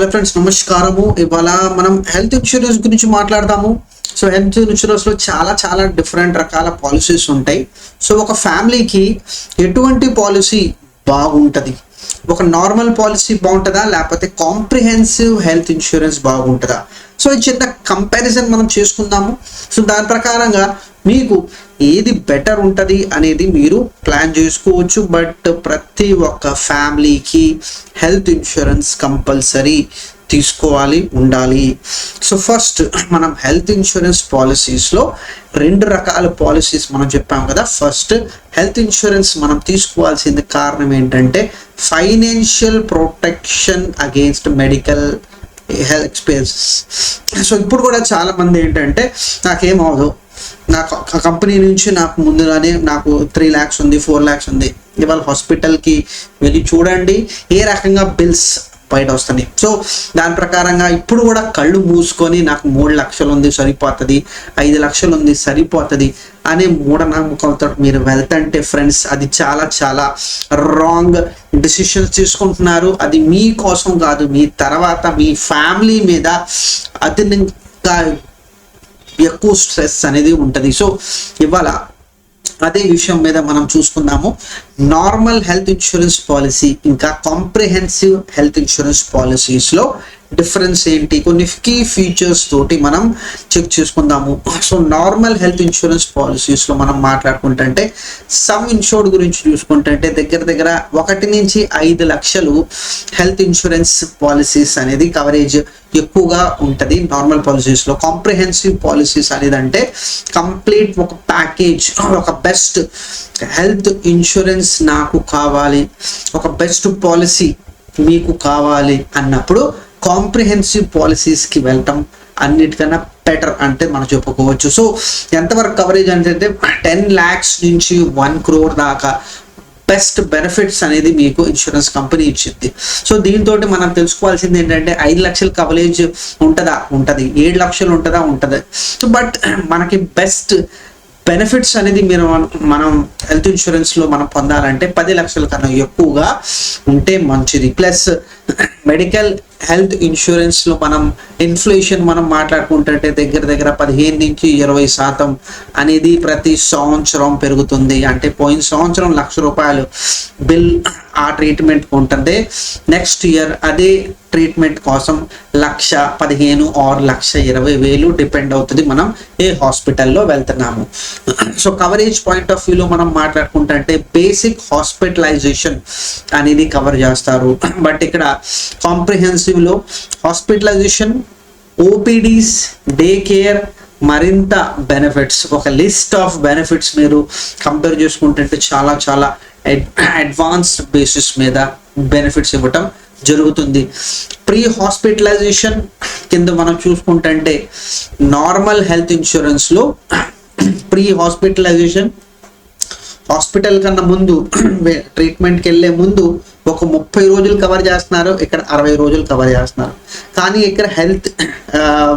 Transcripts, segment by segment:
Hello friends, నమస్కారము. ఇవాళ మనం హెల్త్ ఇన్సూరెన్స్ గురించి మాట్లాడదాము. సో హెల్త్ ఇన్సూరెన్స్ లో చాలా డిఫరెంట్ రకాల పాలసీస్ ఉంటాయి. సో ఒక ఫ్యామిలీకి ఎటువంటి పాలసీ బాగుంటుంది, ఒక నార్మల్ పాలసీ బాగుంటుందా లేకపోతే కాంప్రిహెన్సివ్ హెల్త్ ఇన్సూరెన్స్ బాగుంటుందా? సో ఈ చిన్న కంపారిజన్ మనం చేసుకుందాము. సో దాని ప్రకారంగా మీకు ఏది బెటర్ ఉంటుంది అనేది మీరు ప్లాన్ చేసుకోవచ్చు. బట్ ప్రతి ఒక్క ఫ్యామిలీకి హెల్త్ ఇన్సూరెన్స్ కంపల్సరీ తీసుకోవాలి, ఉండాలి. సో ఫస్ట్ మనం హెల్త్ ఇన్సూరెన్స్ పాలసీస్లో రెండు రకాల పాలసీస్ మనం చెప్పాం కదా. ఫస్ట్ హెల్త్ ఇన్సూరెన్స్ మనం తీసుకోవాల్సింది కారణం ఏంటంటే financial protection against medical health expenses. So ఇప్పుడు కూడా చాలా మంది ఏంటంటే నాకేమవదు, నాకు కంపెనీ నుంచి నాకు ముందుగానే నాకు 3 lakhs ఉంది, 4 lakhs ఉంది, ఇవాళ హాస్పిటల్కి వెళ్ళి చూడండి ఏ రకంగా బిల్స్ బయట వస్తున్నాయి. సో దాని ప్రకారంగా ఇప్పుడు కూడా కళ్ళు మూసుకొని నాకు 3 లక్షలు ఉంది సరిపోతుంది, 5 లక్షలు ఉంది సరిపోతుంది అనే మూఢనమ్మకంతో మీరు వెళ్తుంటే ఫ్రెండ్స్, అది చాలా రాంగ్ డిసిషన్స్ తీసుకుంటున్నారు. అది మీ కోసం కాదు, మీ తర్వాత మీ ఫ్యామిలీ మీద అదనంగా ఎక్కువ స్ట్రెస్ అనేది ఉంటుంది. సో ఇవాళ అదే విషయం మీద మనం చూసుకుందాము. నార్మల్ హెల్త్ ఇన్సూరెన్స్ పాలసీ ఇంకా కాంప్రిహెన్సివ్ హెల్త్ ఇన్సూరెన్స్ పాలసీస్లో డిఫరెన్స్ ఏంటి, కొన్ని కీ ఫీచర్స్ తోటి మనం చెక్ చేసుకుందాము. సో నార్మల్ హెల్త్ ఇన్సూరెన్స్ పాలసీస్లో మనం మాట్లాడుకుంటే సమ్ ఇన్సూర్డ్ గురించి చూసుకుంటే దగ్గర 1 నుంచి 5 లక్షలు హెల్త్ ఇన్సూరెన్స్ పాలసీస్ అనేది కవరేజ్ ఎక్కువగా ఉంటుంది నార్మల్ పాలసీస్లో. కాంప్రిహెన్సివ్ పాలసీస్ అనేది అంటే కంప్లీట్ ఒక ప్యాకేజ్, ఒక బెస్ట్ హెల్త్ ఇన్సూరెన్స్ నాకు కావాలి, ఒక బెస్ట్ పాలసీ మీకు కావాలి అన్నప్పుడు కాంప్రిహెన్సివ్ పాలసీస్కి వెళ్ళటం అన్నిటికన్నా బెటర్ అంటే మనం చెప్పుకోవచ్చు. సో ఎంతవరకు కవరేజ్ అంటే 10 lakhs నుంచి 1 crore దాకా బెస్ట్ బెనిఫిట్స్ అనేది మీకు ఇన్సూరెన్స్ కంపెనీ ఇచ్చింది. సో దీంతో మనం తెలుసుకోవాల్సింది ఏంటంటే 5 లక్షల కవరేజ్ ఉంటుందా, ఉంటుంది, 7 లక్షలు ఉంటుందా, ఉంటుంది. సో బట్ మనకి బెస్ట్ బెనిఫిట్స్ అనేది మనం హెల్త్ ఇన్సూరెన్స్లో మనం పొందాలంటే 10 లక్షల కన్నా ఎక్కువగా ఉంటే మంచిది. ప్లస్ మెడికల్ హెల్త్ ఇన్సూరెన్స్లో మనం ఇన్ఫ్లేషన్ మనం మాట్లాడుకుంటే దగ్గర 15 నుంచి 20% అనేది ప్రతి సంవత్సరం పెరుగుతుంది. అంటే పోయిన సంవత్సరం 1,00,000 రూపాయలు బిల్ ఆ ట్రీట్మెంట్ ఉంటుంది, నెక్స్ట్ ఇయర్ అదే ట్రీట్మెంట్ కోసం 1,15,000 or 1,20,000 డిపెండ్ అవుతుంది మనం ఏ హాస్పిటల్లో వెళ్తున్నాము. సో కవరేజ్ పాయింట్ ఆఫ్ వ్యూలో మనం మాట్లాడుకుంటే బేసిక్ హాస్పిటలైజేషన్ అనేది కవర్ చేస్తారు. బట్ ఇక్కడ కాంప్రిహెన్సివ్లో హాస్పిటలైజేషన్, ఓపీడీస్, డే కేర్, మరింత బెనిఫిట్స్, ఒక లిస్ట్ ఆఫ్ బెనిఫిట్స్ మీరు కంపేర్ చేసుకుంటే చాలా అడ్వాన్స్డ్ బేసిస్ మీద బెనిఫిట్స్ ఇవ్వటం జరుగుతుంది. ప్రీ హాస్పిటలైజేషన్ కింద మనం చూసుకుంటే నార్మల్ హెల్త్ ఇన్సూరెన్స్లో ప్రీ హాస్పిటలైజేషన్ హాస్పిటల్ కన్నా ముందు ట్రీట్మెంట్కి వెళ్ళే ముందు ఒక 30 రోజులు కవర్ చేస్తున్నారు, ఇక్కడ 60 రోజులు కవర్ చేస్తున్నారు. కానీ ఇక్కడ హెల్త్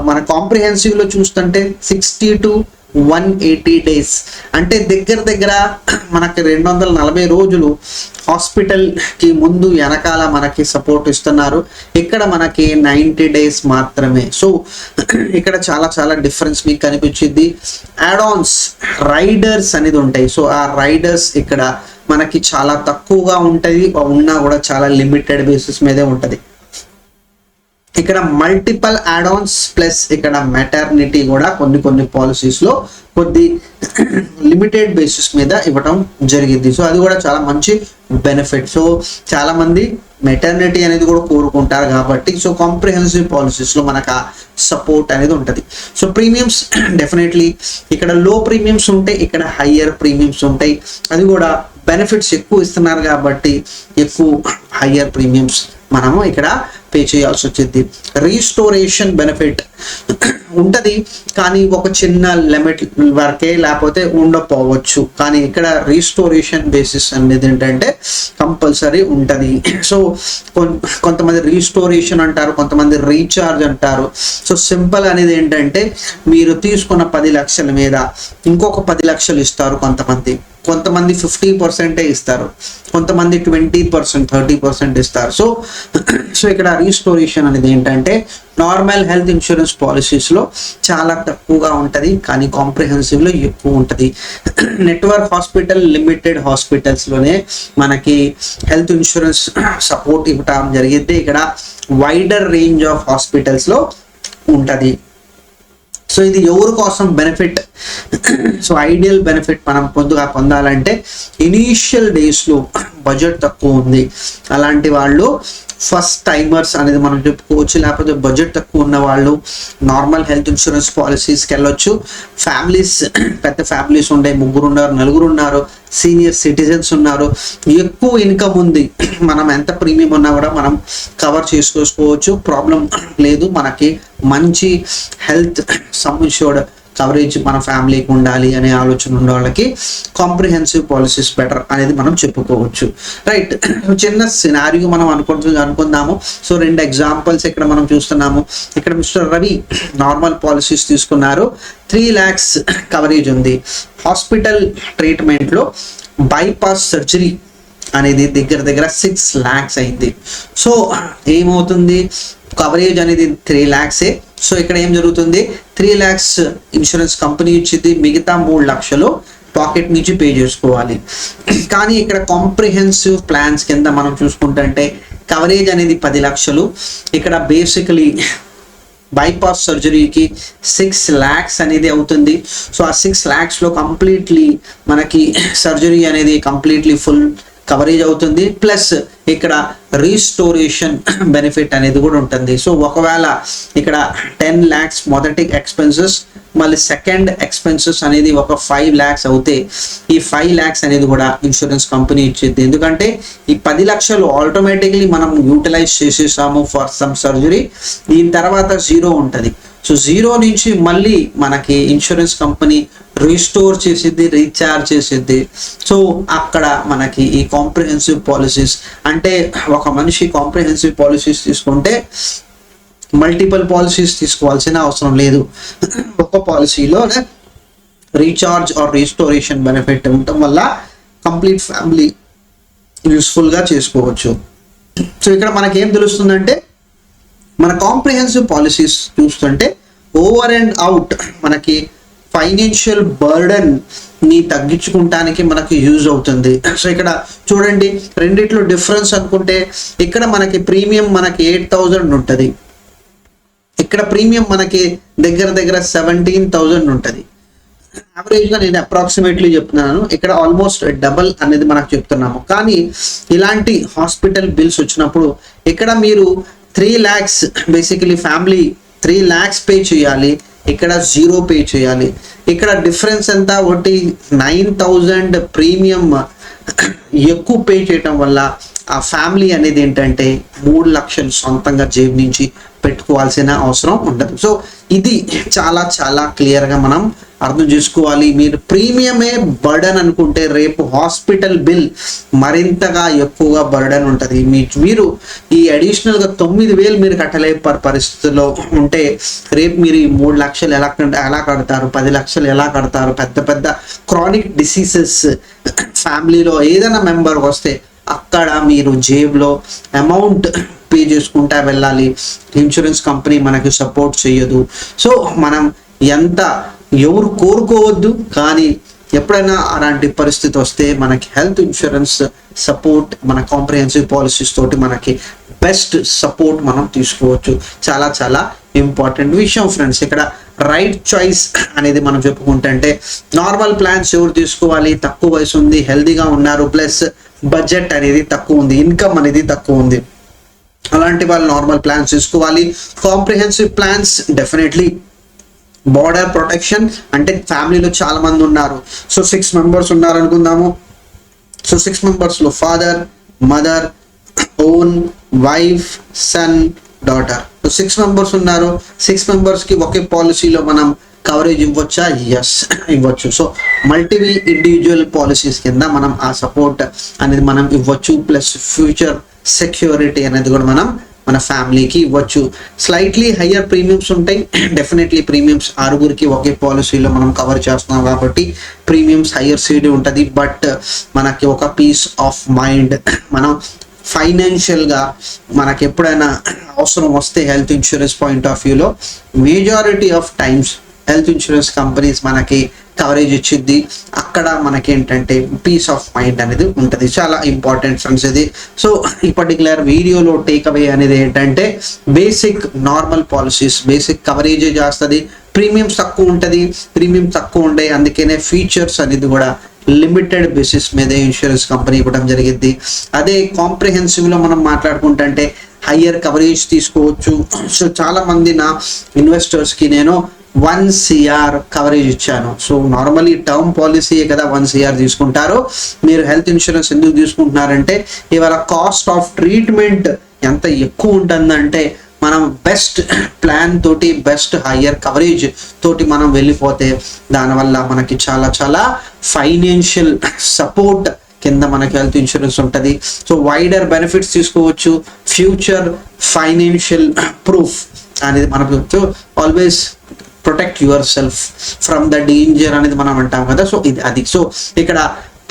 మన కాంప్రిహెన్సివ్లో చూస్తుంటే 60 to 180 days అంటే దగ్గర మనకి 240 రోజులు హాస్పిటల్కి ముందు వెనకాల మనకి సపోర్ట్ ఇస్తున్నారు. ఇక్కడ మనకి 90 days మాత్రమే. సో ఇక్కడ చాలా డిఫరెన్స్ మీకు కనిపించింది. యాడ్-ఆన్స్, రైడర్స్ అనేది ఉంటాయి. సో ఆ రైడర్స్ ఇక్కడ మనకి చాలా తక్కువగా ఉంటుంది, ఉన్నా కూడా చాలా లిమిటెడ్ బేసిస్ మీదే ఉంటుంది. ఇక్కడ మల్టిపల్ యాడ్-ఆన్స్ ప్లస్ ఇక్కడ మెటర్నిటీ కూడా కొన్ని పాలసీస్లో కొద్ది లిమిటెడ్ బేసిస్ మీద ఇవ్వటం జరిగింది. సో అది కూడా చాలా మంచి బెనిఫిట్. సో చాలా మంది మెటర్నిటీ అనేది కూడా కోరుకుంటారు కాబట్టి సో కాంప్రిహెన్సివ్ పాలసీస్లో మనకు ఆ సపోర్ట్ అనేది ఉంటుంది. సో ప్రీమియమ్స్ డెఫినెట్లీ ఇక్కడ లో ప్రీమియమ్స్ ఉంటాయి, ఇక్కడ హయ్యర్ ప్రీమియమ్స్ ఉంటాయి. అది కూడా బెనిఫిట్స్ ఎక్కువ ఇస్తున్నారు కాబట్టి ఎక్కువ హయ్యర్ ప్రీమియమ్స్ మనము ఇక్కడ పే చేయాల్సి వచ్చింది. రీస్టోరేషన్ బెనిఫిట్ ఉంటుంది కానీ ఒక చిన్న లిమిట్ వరకే, లేకపోతే ఉండకపోవచ్చు. కానీ ఇక్కడ రీస్టోరేషన్ బేసిస్ అనేది ఏంటంటే కంపల్సరీ ఉంటుంది. సో కొంతమంది రీస్టోరేషన్ అంటారు, కొంతమంది రీఛార్జ్ అంటారు. సో సింపుల్ అనేది ఏంటంటే మీరు తీసుకున్న 10 లక్షల మీద ఇంకొక 10 లక్షలు ఇస్తారు కొంతమంది. కొంతమంది 50% ఇస్తారు, కొంతమంది 20%, 30% ఇస్తారు. సో ఇక్కడ రీస్టోరేషన్ అనేది ఏంటంటే నార్మల్ హెల్త్ ఇన్సూరెన్స్ పాలసీస్లో చాలా తక్కువగా ఉంటుంది, కానీ కాంప్రిహెన్సివ్లో ఎక్కువ ఉంటుంది. నెట్వర్క్ హాస్పిటల్, లిమిటెడ్ హాస్పిటల్స్లోనే మనకి హెల్త్ ఇన్సూరెన్స్ సపోర్ట్ ఇవ్వటం జరిగితే ఇక్కడ వైడర్ రేంజ్ ఆఫ్ హాస్పిటల్స్లో ఉంటుంది. సో ఇది ఎవరి కోసం బెనిఫిట్? సో ఐడియల్ బెనిఫిట్ మనం పొందాలంటే ఇనీషియల్ డేస్లో బడ్జెట్ తక్కువ ఉంది అలాంటి వాళ్ళు, ఫస్ట్ టైమర్స్ అనేది మనం చెప్పుకోవచ్చు, లేకపోతే బడ్జెట్ తక్కువ ఉన్న వాళ్ళు నార్మల్ హెల్త్ ఇన్సూరెన్స్ పాలసీస్కి వెళ్ళొచ్చు. ఫ్యామిలీస్, పెద్ద ఫ్యామిలీస్ ఉండే, 3 ఉన్నారు, 4 ఉన్నారు, సీనియర్ సిటిజన్స్ ఉన్నారు, ఎక్కువ ఇన్కమ్ ఉంది, మనం ఎంత ప్రీమియం ఉన్నా కూడా మనం కవర్ చేసుకోవచ్చు, ప్రాబ్లం లేదు. మనకి మంచి హెల్త్ సమ్ ఇన్ష్యూర్డ్ కవరేజ్ మన ఫ్యామిలీకి ఉండాలి అనే ఆలోచన ఉన్న వాళ్ళకి కాంప్రిహెన్సివ్ పాలసీస్ బెటర్ అనేది మనం చెప్పుకోవచ్చు. రైట్, చిన్న సినారియో మనం అనుకుందాము. సో 2 ఎగ్జాంపుల్స్ ఇక్కడ మనం చూస్తున్నాము. ఇక్కడ మిస్టర్ రవి నార్మల్ పాలసీస్ తీసుకున్నారు, 3 lakhs కవరేజ్ ఉంది. హాస్పిటల్ ట్రీట్మెంట్లో బైపాస్ సర్జరీ అనేది దగ్గర 6 lakhs అయింది. సో ఏమవుతుంది, కవరేజ్ అనేది 3 lakhs. సో ఇక్కడ ఏం జరుగుతుంది, 3 lakhs ఇన్సూరెన్స్ కంపెనీ ఇచ్చింది, మిగతా 3 లక్షలు పాకెట్ నుంచి పే చేసుకోవాలి. కానీ ఇక్కడ కాంప్రిహెన్సివ్ ప్లాన్స్ కింద మనం చూసుకుంటే కవరేజ్ అనేది 10 లక్షలు. ఇక్కడ బేసికలీ బైపాస్ సర్జరీకి 6 lakhs అనేది అవుతుంది. సో ఆ 6 lakhsలో కంప్లీట్లీ మనకి సర్జరీ అనేది కంప్లీట్లీ ఫుల్ కవరేజ్ అవుతుంది. ప్లస్ ఇక్కడ రీస్టోరేషన్ బెనిఫిట్ అనేది కూడా ఉంటుంది. సో ఒకవేళ ఇక్కడ 10 lakhs మొదటి ఎక్స్పెన్సెస్, మళ్ళీ సెకండ్ ఎక్స్పెన్సెస్ అనేది ఒక 5 lakhs అవుతే ఈ 5 lakhs అనేది కూడా ఇన్సూరెన్స్ కంపెనీ ఇచ్చేది. ఎందుకంటే ఈ 10 లక్షలు ఆటోమేటిక్లీ మనం యూటిలైజ్ చేసేసాము ఫర్ సమ్ సర్జరీ, దీని తర్వాత 0 ఉంటుంది. సో 0 నుంచి మళ్ళీ మనకి ఇన్సూరెన్స్ కంపెనీ రీస్టోర్ చేసిద్ది, రీఛార్జ్ చేసిద్ది. సో అక్కడ మనకి ఈ కాంప్రిహెన్సివ్ పాలసీస్ అంటే ఒక మనిషి కాంప్రిహెన్సివ్ పాలసీస్ తీసుకుంటే మల్టిపుల్ పాలసీస్ తీసుకోవాల్సిన అవసరం లేదు. ఒక పాలసీలో రీఛార్జ్ ఆర్ రీస్టోరేషన్ బెనిఫిట్ ఉండటం వల్ల కంప్లీట్ ఫ్యామిలీ యూస్ఫుల్గా చేసుకోవచ్చు. సో ఇక్కడ మనకి ఏం తెలుస్తుందంటే మన కాంప్రిహెన్సివ్ పాలసీస్ చూస్తుంటే ఓవర్ అండ్ అవుట్ మనకి ఫైనాన్షియల్ బర్డన్ ని తగ్గించుకుంటానికి మనకి యూజ్ అవుతుంది. సో ఇక్కడ చూడండి, రెండిట్లో డిఫరెన్స్ అనుకుంటే ఇక్కడ మనకి ప్రీమియం మనకి 8,000 ఉంటుంది, ఇక్కడ ప్రీమియం మనకి దగ్గర 17,000 ఉంటుంది. యావరేజ్గా నేను అప్రాక్సిమేట్లీ చెప్తున్నాను, ఇక్కడ ఆల్మోస్ట్ డబల్ అనేది మనకు చెప్తున్నాము. కానీ ఇలాంటి హాస్పిటల్ బిల్స్ వచ్చినప్పుడు ఇక్కడ మీరు 3 lakhs basically family 3 lakhs pay చేయాలి, ఇక్కడ 0 పే చేయాలి. ఇక్కడ డిఫరెన్స్ ఎంత, ఒకటి 9,000 ప్రీమియం ఎక్కువ పే చేయటం వల్ల ఆ ఫ్యామిలీ అనేది ఏంటంటే 3 లక్షలు సొంతంగా జేబు నుంచి పెట్టుకోవాల్సిన అవసరం ఉండదు. సో ఇది చాలా క్లియర్గా మనం అర్థం చేసుకోవాలి. మీరు ప్రీమియమే బర్డన్ అనుకుంటే రేపు హాస్పిటల్ బిల్ మరింతగా ఎక్కువగా బర్డన్ ఉంటుంది. మీరు ఈ అడిషనల్గా 9,000 మీరు కట్టలే పరిస్థితుల్లో ఉంటే రేపు మీరు ఈ 3 లక్షలు ఎలా కడతారు, 10 లక్షలు ఎలా కడతారు? పెద్ద క్రానిక్ డిసీజెస్ ఫ్యామిలీలో ఏదైనా మెంబర్ వస్తే అక్కడ మీరు జేబులో అమౌంట్ పే చేసుకుంటా వెళ్ళాలి, ఇన్సూరెన్స్ కంపెనీ మనకి సపోర్ట్ చేయదు. సో మనం ఎవరు కోరుకోవద్దు, కానీ ఎప్పుడైనా అలాంటి పరిస్థితి వస్తే మనకి హెల్త్ ఇన్సూరెన్స్ సపోర్ట్ మన కాంప్రిహెన్సివ్ పాలసీస్ తోటి మనకి బెస్ట్ సపోర్ట్ మనం తీసుకోవచ్చు. చాలా ఇంపార్టెంట్ విషయం ఫ్రెండ్స్. ఇక్కడ రైట్ చాయిస్ అనేది మనం చెప్పుకుంటే నార్మల్ ప్లాన్స్ ఎవరు తీసుకోవాలి, తక్కువ వయసు ఉంది, హెల్దీగా ఉన్నారు, ప్లస్ బడ్జెట్ అనేది తక్కువ ఉంది, ఇన్కమ్ అనేది తక్కువ ఉంది, అలాంటి వాళ్ళు నార్మల్ ప్లాన్స్ తీసుకోవాలి. Comprehensive plans definitely border protection అంటే ఫ్యామిలీలో చాలా మంది ఉన్నారు. సో 6 members ఉన్నారు అనుకుందాము. So 6 members father, mother, own, wife, son, daughter. So 6 members ఉన్నారు. 6 members ఒకే పాలసీలో మనం కవరేజ్ ఇవ్వచ్చా? ఎస్, ఇవ్వచ్చు. సో మల్టిపుల్ ఇండివిజువల్ పాలసీస్ కింద మనం ఆ సపోర్ట్ అనేది మనం ఇవ్వచ్చు. ప్లస్ ఫ్యూచర్ సెక్యూరిటీ అనేది కూడా మనం మన ఫ్యామిలీకి ఇవ్వచ్చు. స్లైట్లీ హయ్యర్ ప్రీమియమ్స్ ఉంటాయి. డెఫినెట్లీ ప్రీమియమ్స్ 6గురికి ఒకే పాలసీలో మనం కవర్ చేస్తున్నాం కాబట్టి ప్రీమియమ్స్ హయ్యర్ సీడీ ఉంటుంది. బట్ మనకి ఒక పీస్ ఆఫ్ మైండ్, మనం ఫైనాన్షియల్గా మనకి ఎప్పుడైనా అవసరం వస్తే హెల్త్ ఇన్సూరెన్స్ పాయింట్ ఆఫ్ వ్యూలో majority of times health insurance companies మనకి కవరేజ్ ఇచ్చింది. అక్కడ మనకి ఏంటంటే పీస్ ఆఫ్ మైండ్ అనేది ఉంటుంది. చాలా ఇంపార్టెంట్ ఫ్రెండ్స్ ఇది. సో ఈ పర్టికులర్ వీడియోలో టేక్ అవే అనేది ఏంటంటే బేసిక్ నార్మల్ పాలసీస్, బేసిక్ కవరేజే చేస్తుంది, ప్రీమియమ్స్ తక్కువ ఉంటుంది, ప్రీమియం తక్కువ ఉండే అందుకనే ఫీచర్స్ అనేది కూడా లిమిటెడ్ బేసిస్ మీదే ఇన్సూరెన్స్ కంపెనీ ఇవ్వడం జరిగింది. అదే కాంప్రిహెన్సివ్లో మనం మాట్లాడుకుంటే హయ్యర్ కవరేజ్ తీసుకోవచ్చు. సో చాలా మంది నా ఇన్వెస్టర్స్కి నేను 1 CR కవరేజ్ ఇచ్చాను. సో నార్మల్లీ టర్మ్ పాలసీ కదా 1 CR తీసుకుంటారు. మీరు హెల్త్ ఇన్సూరెన్స్ ఎందుకు తీసుకుంటున్నారంటే ఇవాళ కాస్ట్ ఆఫ్ ట్రీట్మెంట్ ఎంత ఎక్కువ ఉంటుందంటే మనం బెస్ట్ ప్లాన్ తోటి, బెస్ట్ హయ్యర్ కవరేజ్ తోటి మనం వెళ్ళిపోతే దానివల్ల మనకి చాలా చాలా ఫైనాన్షియల్ సపోర్ట్ కింద మనకి హెల్త్ ఇన్సూరెన్స్ ఉంటుంది. సో వైడర్ బెనిఫిట్స్ తీసుకోవచ్చు, ఫ్యూచర్ ఫైనాన్షియల్ ప్రూఫ్ అనేది మనకు always protect your self from the danger అనేది మనం అంటాం కదా. సో ఇది అది. సో ఇక్కడ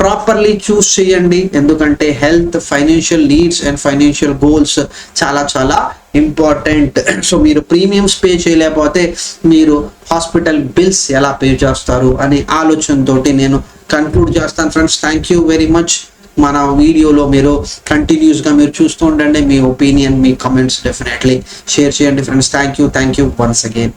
ప్రాపర్లీ చూస్ చేయండి, ఎందుకంటే health, financial needs and financial goals చాలా చాలా ఇంపార్టెంట్. సో మీరు ప్రీమియమ్స్ పే చేయలేకపోతే మీరు హాస్పిటల్ బిల్స్ ఎలా పే చేస్తారు అనే ఆలోచనతోటి నేను కన్క్లూడ్ చేస్తాను friends. Thank you very much. మన వీడియోలో మీరు కంటిన్యూస్గా మీరు చూస్తూ ఉండండి. మీ ఒపీనియన్, మీ కమెంట్స్ డెఫినెట్లీ షేర్ చేయండి friends. Thank you once again.